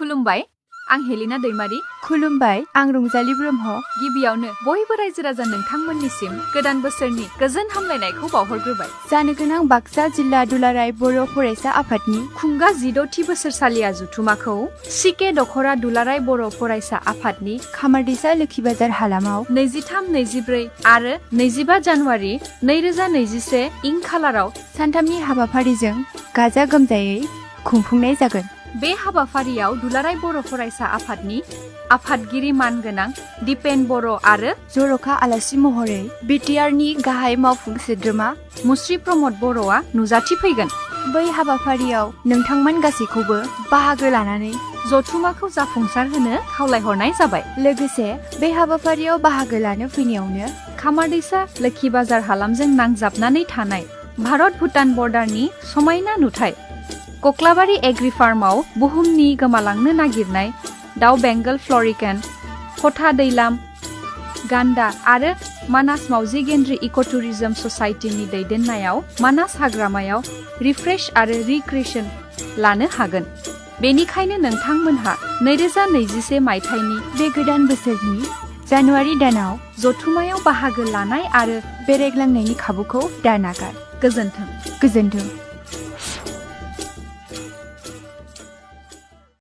खुलुमबाय आं हेलिना दैमारी खुलुमबाय आं रंजाली ब्रह्म गिबियावनो बयबो रायजो राजा नोंथांमोननिसिम गोदान बोसोरनि गोजोन हामलायनायखौ बावहरग्रोबाय जानो गोनां बाक्सा जिल्ला दुलाराय बर' फरायसा आफादनि खुंगा 16थि बोसोरसालिया जथुमाखौ सिके दखरा दुलाराय बर' फरायसा आफादनि खामारदैसा लोखि बाजार हालामाव 23, 24 आरो 25 जानुवारि 2021 इं खालाराव सानथामनि हाबाफारिजों गाजा गोमजायै खुंफुंनाय जागोन। बे हाबाफारियाव दुलाराय बर' फरायसा आफादनि आफादगिरि मानगोनां दिपेन बर' आरो जर'खा आलासि महरै बिटिआरनि गाहाय मावफुं सोद्रोमा मुस्रि प्रमद बर'आ नुजाथिफैगोन। बै हाबाफारियाव नोंथांमोन गासैखौबो बाहागो लानानै जथुमाखौ जाफुंसार होनो खावलायहरनाय जाबाय। लोगोसे बे हाबाफारियाव बाहागो लानो फैनायावनो खामारदैसा लोखि बाजार हालामजों नांजाबनानै थानाय भारत भुटान बर्डारनि समायना नुथाय कक्लाबारि एग्रि फार्माव बुहुमनि गोमालांनो नागिरनाय दाउ बेंगल फ्लरिकेन, खथा दैलाम, गान्दा आरो मानास मावजि गेन्द्रि इक' टुरिजम ससाइटिनि दैदेननायाव मानास हाग्रामायाव रिफ्रेश आरो रिक्रिएशन लानो हागोन। बेनिखायनो नोंथांमोनहा 2021 मायथाइनि बे गोदान बोसोरनि जानुवारि दानाव जथुमायाव बाहागो लानाय आरो बेरायग्लांनायनि खाबुखौ दा नागार। गोजोन्थों। गोजोन्थों।